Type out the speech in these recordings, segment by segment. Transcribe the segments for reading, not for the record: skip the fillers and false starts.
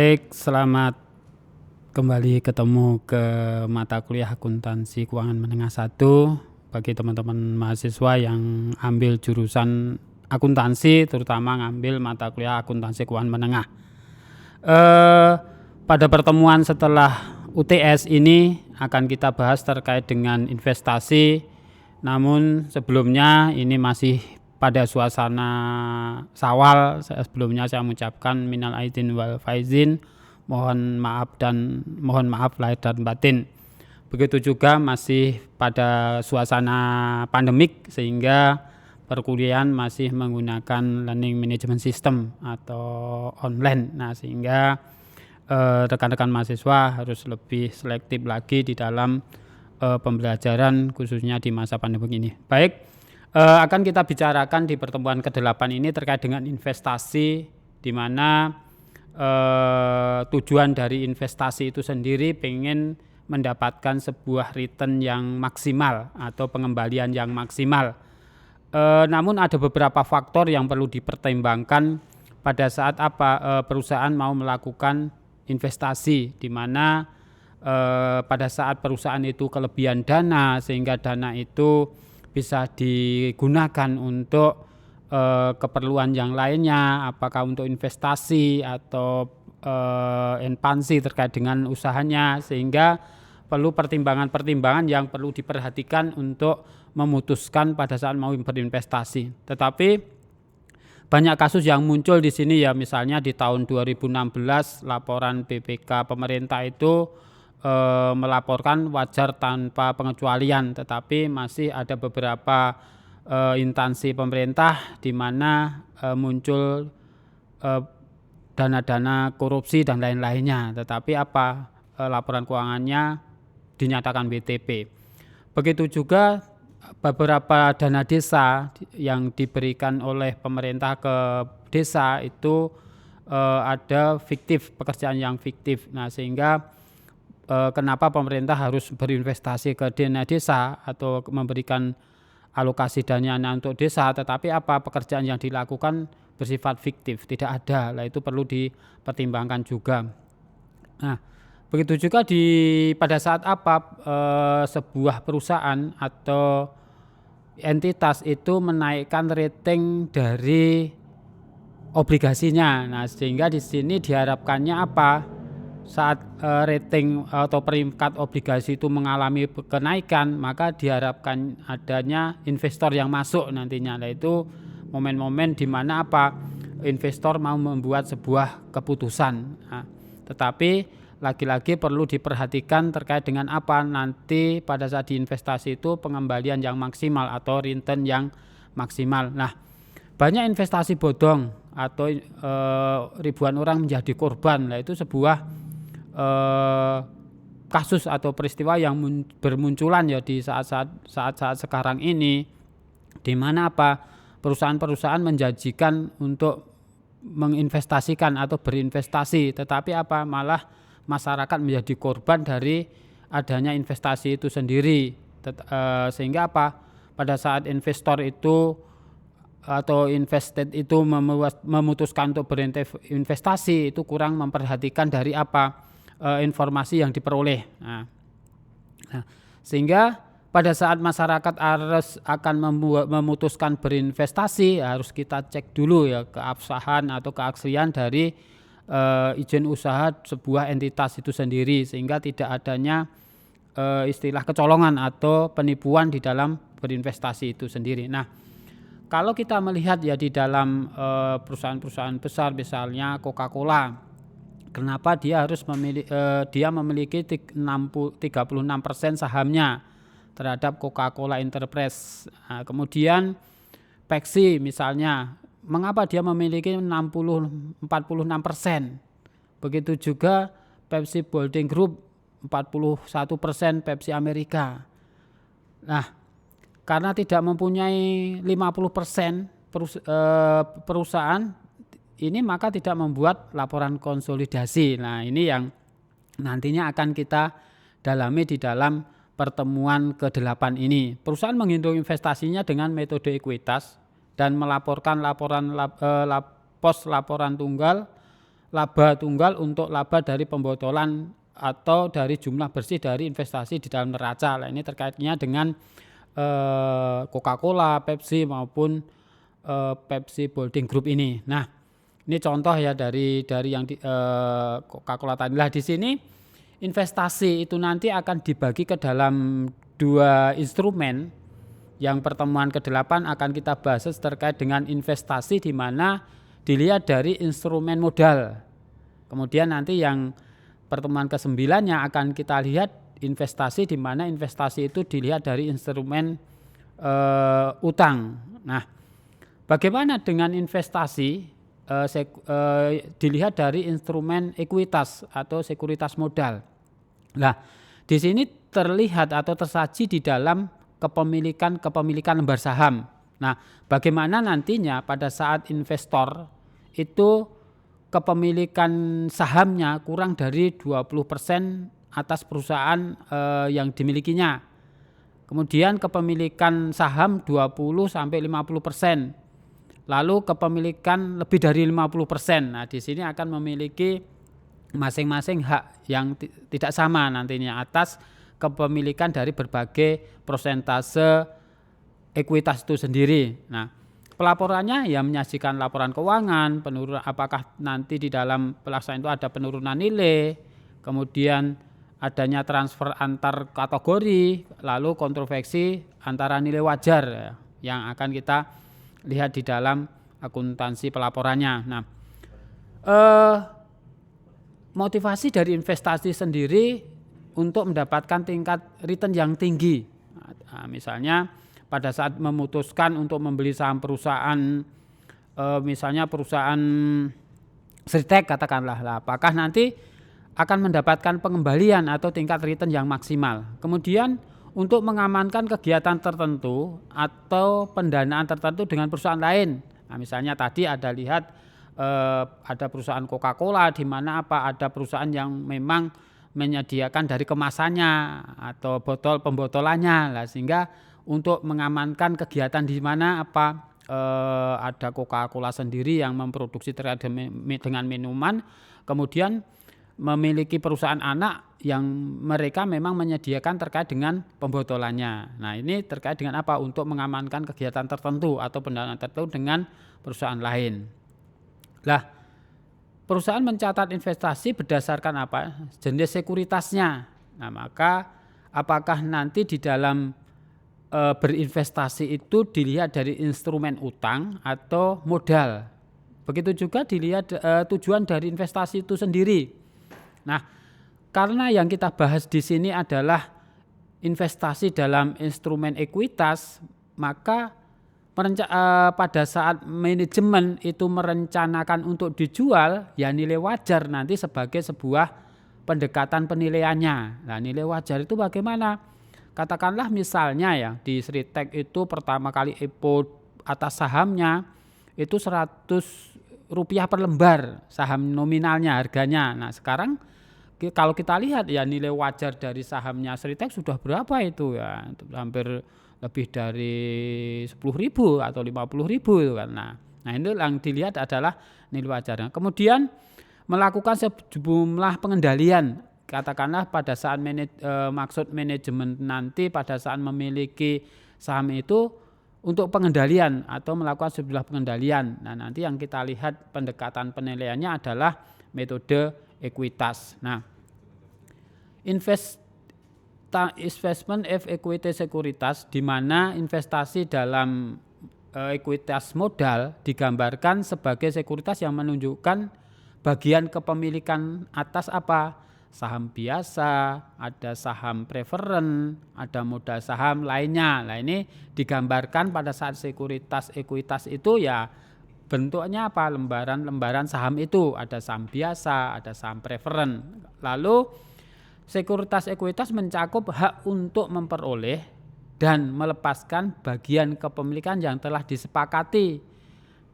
Baik, selamat kembali ketemu ke mata kuliah akuntansi keuangan menengah 1 bagi teman-teman mahasiswa yang ambil jurusan akuntansi, terutama ngambil mata kuliah akuntansi keuangan menengah. Pada pertemuan setelah UTS ini akan kita bahas terkait dengan investasi, namun sebelumnya ini masih pada suasana Syawal. Sebelumnya saya mengucapkan minal aidin wal faizin, mohon maaf lahir dan batin. Begitu juga masih pada suasana pandemik, sehingga perkuliahan masih menggunakan learning management system atau online. Nah, sehingga rekan-rekan mahasiswa harus lebih selektif lagi di dalam pembelajaran khususnya di masa pandemi ini. Baik, akan kita bicarakan di pertemuan ke-8 ini terkait dengan investasi, di mana tujuan dari investasi itu sendiri pengen mendapatkan sebuah return yang maksimal atau pengembalian yang maksimal. Namun ada beberapa faktor yang perlu dipertimbangkan pada saat perusahaan mau melakukan investasi, di mana pada saat perusahaan itu kelebihan dana sehingga dana itu bisa digunakan untuk keperluan yang lainnya, apakah untuk investasi atau ekspansi terkait dengan usahanya, sehingga perlu pertimbangan-pertimbangan yang perlu diperhatikan untuk memutuskan pada saat mau berinvestasi. Tetapi banyak kasus yang muncul di sini ya, misalnya di tahun 2016 laporan BPK pemerintah itu melaporkan wajar tanpa pengecualian, tetapi masih ada beberapa instansi pemerintah di mana muncul dana-dana korupsi dan lain-lainnya, tetapi laporan keuangannya dinyatakan WTP. Begitu juga beberapa dana desa yang diberikan oleh pemerintah ke desa itu ada pekerjaan yang fiktif. Nah, sehingga kenapa pemerintah harus berinvestasi ke dana desa atau memberikan alokasi dananya untuk desa, tetapi pekerjaan yang dilakukan bersifat fiktif, tidak ada. Nah, itu perlu dipertimbangkan juga. Nah, begitu juga pada saat sebuah perusahaan atau entitas itu menaikkan rating dari obligasinya. Nah, sehingga di sini diharapkannya saat rating atau peringkat obligasi itu mengalami kenaikan, maka diharapkan adanya investor yang masuk nantinya. Nah, itu momen-momen di mana investor mau membuat sebuah keputusan. Nah, tetapi lagi-lagi perlu diperhatikan terkait dengan nanti pada saat diinvestasi itu pengembalian yang maksimal atau return yang maksimal. Nah, banyak investasi bodong atau ribuan orang menjadi korban. Nah, itu sebuah kasus atau peristiwa yang bermunculan ya di saat-saat sekarang ini, di mana perusahaan-perusahaan menjanjikan untuk menginvestasikan atau berinvestasi, tetapi malah masyarakat menjadi korban dari adanya investasi itu sendiri. Sehingga pada saat investor itu atau invested itu memutuskan untuk berinvestasi, itu kurang memperhatikan dari informasi yang diperoleh. Nah, sehingga pada saat masyarakat akan memutuskan berinvestasi, harus kita cek dulu ya keabsahan atau keaslian dari izin usaha sebuah entitas itu sendiri, sehingga tidak adanya istilah kecolongan atau penipuan di dalam berinvestasi itu sendiri. Nah, kalau kita melihat ya di dalam perusahaan-perusahaan besar, misalnya Coca-Cola, kenapa dia harus memiliki 36% sahamnya terhadap Coca-Cola Enterprise. Nah, kemudian Pepsi misalnya, mengapa dia memiliki 46%? Begitu juga Pepsi Bolding Group 41% Pepsi Amerika. Nah, karena tidak mempunyai 50% perusahaan ini, maka tidak membuat laporan konsolidasi. Nah, ini yang nantinya akan kita dalami di dalam pertemuan ke-8 ini. Perusahaan menghitung investasinya dengan metode ekuitas dan melaporkan pos laporan tunggal laba tunggal untuk laba dari pembotolan atau dari jumlah bersih dari investasi di dalam neraca. Nah, ini terkaitnya dengan Coca-Cola, Pepsi maupun Pepsi Bolding Group ini. Nah, ini contoh ya dari yang Coca-Cola tadi. Lah di sini investasi itu nanti akan dibagi ke dalam 2 instrumen. Yang pertemuan ke-8 akan kita bahas terkait dengan investasi di mana dilihat dari instrumen modal. Kemudian nanti yang pertemuan ke-9-nya akan kita lihat investasi di mana investasi itu dilihat dari instrumen utang. Nah, bagaimana dengan investasi dilihat dari instrumen ekuitas atau sekuritas modal. Nah, di sini terlihat atau tersaji di dalam kepemilikan lembar saham. Nah, bagaimana nantinya pada saat investor itu kepemilikan sahamnya kurang dari 20% atas perusahaan yang dimilikinya. Kemudian kepemilikan saham 20 sampai 50%. Lalu kepemilikan lebih dari 50%. Nah, di sini akan memiliki masing-masing hak yang tidak sama nantinya atas kepemilikan dari berbagai persentase ekuitas itu sendiri. Nah, pelaporannya ya menyajikan laporan keuangan, penurunan apakah nanti di dalam pelaksanaan itu ada penurunan nilai, kemudian adanya transfer antar kategori, lalu kontroversi antara nilai wajar ya, yang akan kita lihat di dalam akuntansi pelaporannya. Nah, motivasi dari investasi sendiri untuk mendapatkan tingkat return yang tinggi. Nah, misalnya pada saat memutuskan untuk membeli saham perusahaan, misalnya perusahaan Sritek katakanlah, apakah nanti akan mendapatkan pengembalian atau tingkat return yang maksimal. Kemudian untuk mengamankan kegiatan tertentu atau pendanaan tertentu dengan perusahaan lain. Nah, misalnya tadi ada lihat ada perusahaan Coca-Cola di mana ada perusahaan yang memang menyediakan dari kemasannya atau botol pembotolannya lah, sehingga untuk mengamankan kegiatan di mana ada Coca-Cola sendiri yang memproduksi terkait dengan minuman, kemudian memiliki perusahaan anak yang mereka memang menyediakan terkait dengan pembotolannya. Nah, ini terkait dengan untuk mengamankan kegiatan tertentu atau pendanaan tertentu dengan perusahaan lain. Lah, perusahaan mencatat investasi berdasarkan jenis sekuritasnya. Nah, maka apakah nanti di dalam berinvestasi itu dilihat dari instrumen utang atau modal. Begitu juga dilihat tujuan dari investasi itu sendiri. Nah, karena yang kita bahas di sini adalah investasi dalam instrumen ekuitas, maka pada saat manajemen itu merencanakan untuk dijual, ya nilai wajar nanti sebagai sebuah pendekatan penilaiannya. Nah, nilai wajar itu bagaimana? Katakanlah misalnya ya di Sritek itu pertama kali IPO atas sahamnya itu Rp100 per lembar saham nominalnya harganya. Nah, sekarang kalau kita lihat ya nilai wajar dari sahamnya Sritek sudah berapa itu ya, hampir lebih dari 10.000 atau 50.000 itu kan. Nah, ini yang dilihat adalah nilai wajarnya. Kemudian melakukan sejumlah pengendalian. Katakanlah pada saat maksud manajemen nanti pada saat memiliki saham itu untuk pengendalian atau melakukan sejumlah pengendalian. Nah, nanti yang kita lihat pendekatan penilaiannya adalah metode ekuitas. Nah, investment of equity sekuritas, di mana investasi dalam ekuitas modal digambarkan sebagai sekuritas yang menunjukkan bagian kepemilikan atas saham biasa, ada saham preferen, ada modal saham lainnya. Nah, ini digambarkan pada saat sekuritas ekuitas itu ya bentuknya lembaran-lembaran saham itu, ada saham biasa, ada saham preferen. Lalu sekuritas ekuitas mencakup hak untuk memperoleh dan melepaskan bagian kepemilikan yang telah disepakati.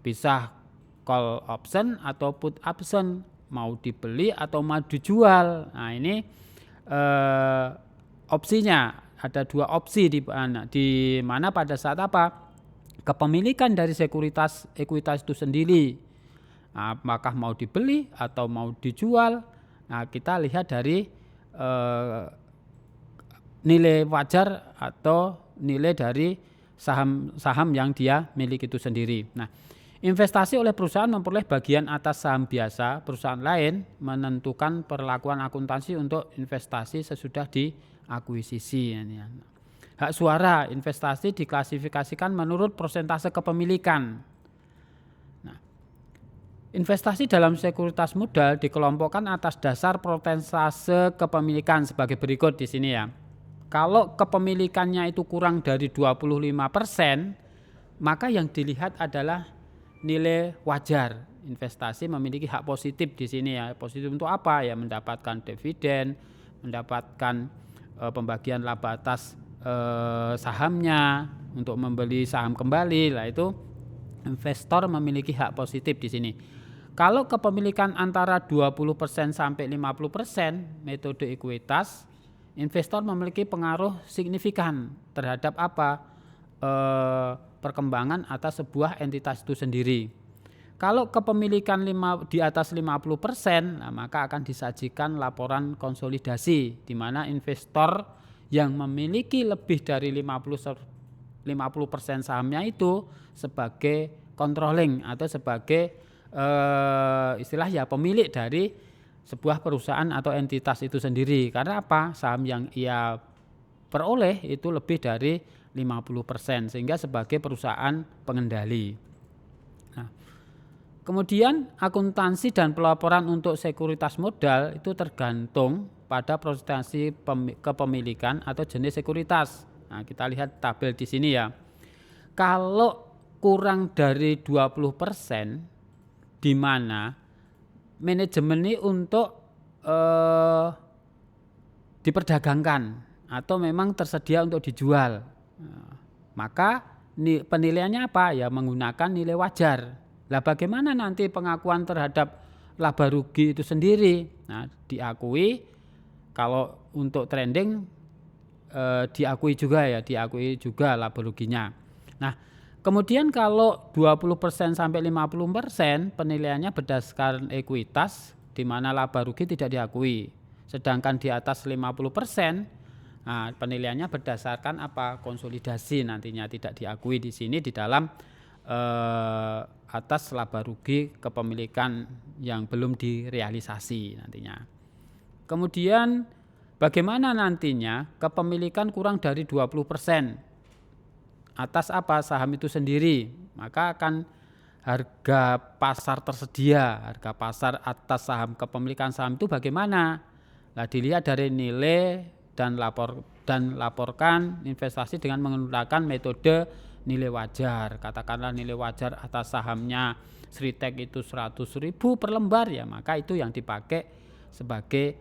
Bisa call option atau put option, mau dibeli atau mau dijual. Nah, ini opsinya ada 2 opsi di mana pada saat kepemilikan dari sekuritas ekuitas itu sendiri apakah mau dibeli atau mau dijual. Nah, kita lihat dari nilai wajar atau nilai dari saham-saham yang dia miliki itu sendiri. Nah, investasi oleh perusahaan memperoleh bagian atas saham biasa, perusahaan lain menentukan perlakuan akuntansi untuk investasi sesudah diakuisisi. Hak suara investasi diklasifikasikan menurut persentase kepemilikan. Investasi dalam sekuritas modal dikelompokkan atas dasar persentase kepemilikan sebagai berikut di sini ya. Kalau kepemilikannya itu kurang dari 25%, maka yang dilihat adalah nilai wajar. Investasi memiliki hak positif di sini ya. Positif untuk apa? Ya mendapatkan dividen, mendapatkan pembagian laba atas sahamnya, untuk membeli saham kembali. Lah itu investor memiliki hak positif di sini. Kalau kepemilikan antara 20% sampai 50% metode ekuitas, investor memiliki pengaruh signifikan terhadap perkembangan atas sebuah entitas itu sendiri. Kalau kepemilikan di atas 50%, nah maka akan disajikan laporan konsolidasi di mana investor yang memiliki lebih dari 50% sahamnya itu sebagai controlling atau sebagai istilah ya pemilik dari sebuah perusahaan atau entitas itu sendiri. Karena apa? Saham yang ia peroleh itu lebih dari 50% sehingga sebagai perusahaan pengendali. Nah, kemudian akuntansi dan pelaporan untuk sekuritas modal itu tergantung pada presentasi kepemilikan atau jenis sekuritas. Nah, kita lihat tabel di sini ya. Kalau kurang dari 20%, di mana manajemen ini untuk diperdagangkan atau memang tersedia untuk dijual, maka penilaiannya apa? Ya menggunakan nilai wajar. Lah bagaimana nanti pengakuan terhadap laba rugi itu sendiri? Nah, diakui kalau untuk trending diakui juga laba ruginya. Nah, kemudian kalau 20% sampai 50% penilaiannya berdasarkan ekuitas di mana laba rugi tidak diakui. Sedangkan di atas 50%, nah penilaiannya berdasarkan konsolidasi nantinya tidak diakui di sini di dalam atas laba rugi kepemilikan yang belum direalisasi nantinya. Kemudian bagaimana nantinya kepemilikan kurang dari 20%? Atas saham itu sendiri, maka akan harga pasar tersedia, harga pasar atas saham kepemilikan saham itu bagaimana? Nah, dilihat dari nilai dan laporkan investasi dengan menggunakan metode nilai wajar. Katakanlah nilai wajar atas sahamnya Sritek itu 100.000 per lembar ya, maka itu yang dipakai sebagai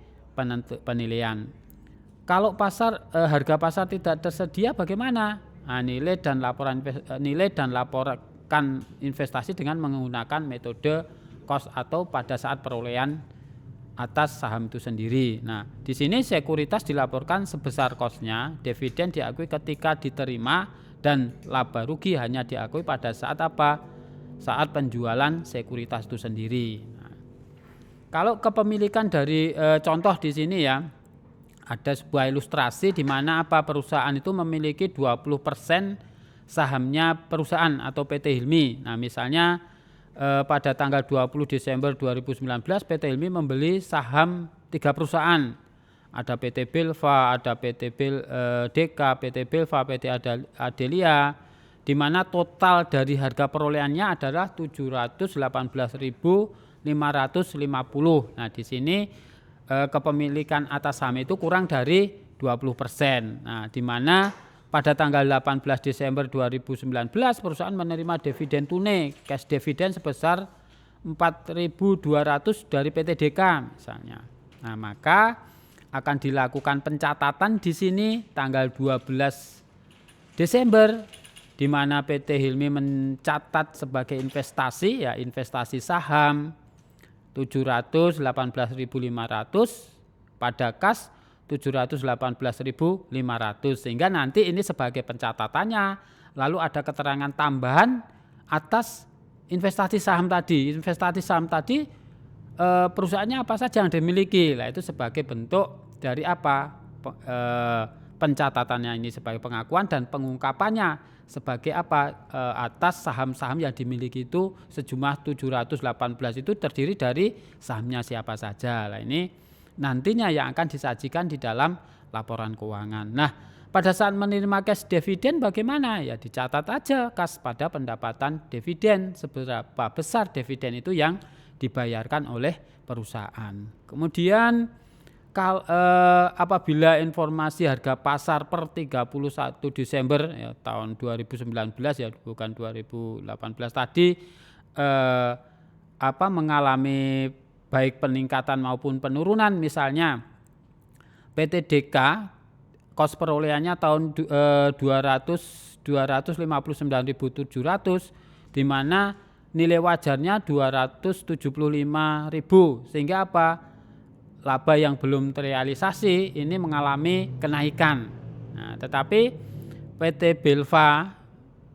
penilaian. Kalau harga pasar tidak tersedia bagaimana? Nah, nilai dan laporkan investasi dengan menggunakan metode cost atau pada saat perolehan atas saham itu sendiri. Nah, di sini sekuritas dilaporkan sebesar cost-nya, dividen diakui ketika diterima dan laba rugi hanya diakui pada saat saat penjualan sekuritas itu sendiri. Nah, kalau kepemilikan dari contoh di sini ya, ada sebuah ilustrasi di mana perusahaan itu memiliki 20% sahamnya perusahaan atau PT Hilmi. Nah, misalnya pada tanggal 20 Desember 2019 PT Hilmi membeli saham 3 perusahaan. Ada PT Belva, ada PT Deka, PT Belva, PT Adelia, di mana total dari harga perolehannya adalah 718.550. Nah, di sini kepemilikan atas saham itu kurang dari 20%. Nah, di mana pada tanggal 18 Desember 2019 perusahaan menerima dividen tunai, cash dividen sebesar 4.200 dari PT Deka misalnya. Nah, maka akan dilakukan pencatatan di sini tanggal 12 Desember di mana PT Hilmi mencatat sebagai investasi investasi saham 718.500 pada kas 718.500 sehingga nanti ini sebagai pencatatannya, lalu ada keterangan tambahan atas investasi saham tadi. Investasi saham tadi perusahaannya apa saja yang dimiliki. Nah, itu sebagai bentuk dari apa? Pencatatannya ini sebagai pengakuan dan pengungkapannya sebagai apa? Atas saham-saham yang dimiliki itu sejumlah 718 itu terdiri dari sahamnya siapa saja. Nah, ini nantinya yang akan disajikan di dalam laporan keuangan. Nah, pada saat menerima cash dividen bagaimana? Ya dicatat aja kas pada pendapatan dividen, seberapa besar dividen itu yang dibayarkan oleh perusahaan. Kemudian apabila informasi harga pasar per 31 Desember ya, tahun 2019 ya bukan 2018 tadi mengalami baik peningkatan maupun penurunan, misalnya PT DK kos perolehannya tahun 259.700 di mana nilai wajarnya 275.000, sehingga apa? Laba yang belum terrealisasi ini mengalami kenaikan. Nah, tetapi PT Belva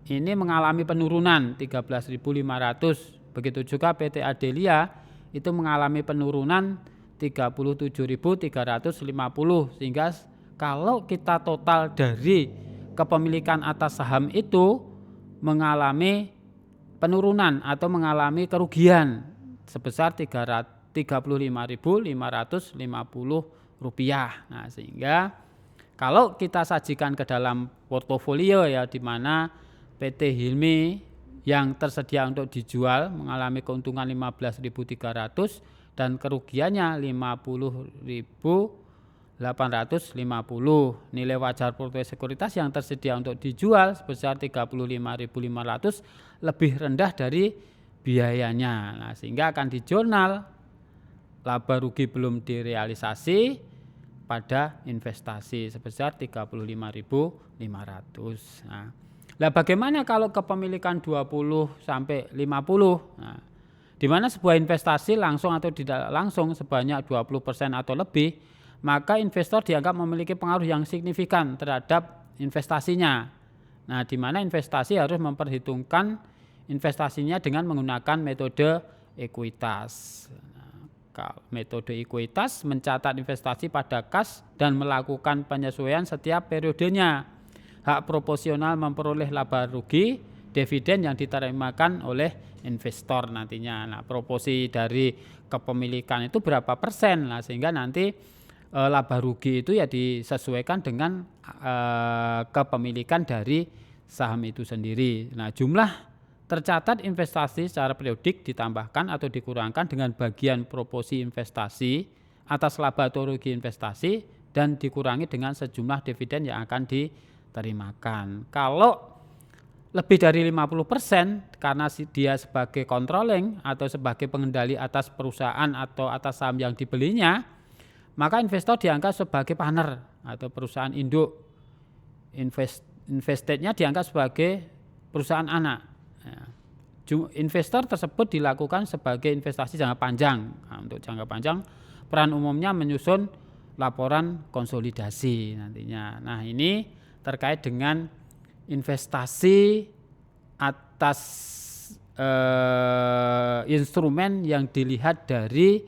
ini mengalami penurunan 13.500. Begitu juga PT Adelia itu mengalami penurunan 37.350, sehingga kalau kita total dari kepemilikan atas saham itu mengalami penurunan atau mengalami kerugian sebesar 35.550 rupiah. Nah, sehingga kalau kita sajikan ke dalam portofolio ya, di mana PT Hilmi yang tersedia untuk dijual mengalami keuntungan 15.300 dan kerugiannya 50.850. Nilai wajar portofolio sekuritas yang tersedia untuk dijual sebesar 35.500 lebih rendah dari biayanya. Nah, sehingga akan dijurnal laba rugi belum direalisasi pada investasi sebesar 35.500. Nah, bagaimana kalau kepemilikan 20 sampai 50? Nah, di mana sebuah investasi langsung atau tidak langsung sebanyak 20% atau lebih, maka investor dianggap memiliki pengaruh yang signifikan terhadap investasinya. Nah, di mana investasi harus memperhitungkan investasinya dengan menggunakan metode ekuitas. Metode ekuitas mencatat investasi pada kas dan melakukan penyesuaian setiap periodenya. Hak proporsional memperoleh laba rugi dividen yang diterimakan oleh investor nantinya. Nah, proporsi dari kepemilikan itu berapa persen? Nah, sehingga nanti laba rugi itu ya disesuaikan dengan kepemilikan dari saham itu sendiri. Nah, jumlah tercatat investasi secara periodik ditambahkan atau dikurangkan dengan bagian proporsi investasi atas laba atau rugi investasi dan dikurangi dengan sejumlah dividen yang akan diterimakan. Kalau lebih dari 50% karena dia sebagai controlling atau sebagai pengendali atas perusahaan atau atas saham yang dibelinya, maka investor dianggap sebagai partner atau perusahaan induk. Investednya dianggap sebagai perusahaan anak. Investor tersebut dilakukan sebagai investasi jangka panjang. Nah, untuk jangka panjang, peran umumnya menyusun laporan konsolidasi nantinya. Nah, ini terkait dengan investasi atas instrumen yang dilihat dari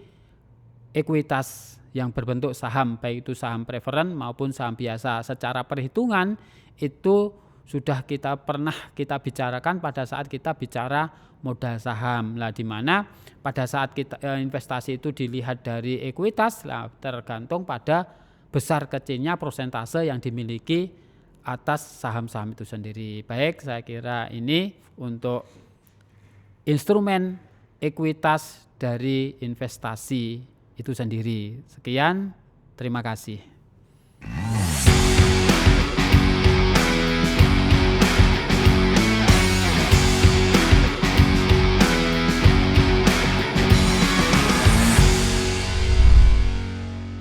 ekuitas yang berbentuk saham, baik itu saham preferen maupun saham biasa. Secara perhitungan itu sudah pernah kita bicarakan pada saat kita bicara modal saham. Nah, di mana pada saat kita investasi itu dilihat dari ekuitas, tergantung pada besar kecilnya persentase yang dimiliki atas saham-saham itu sendiri. Baik, saya kira ini untuk instrumen ekuitas dari investasi itu sendiri. Sekian, terima kasih.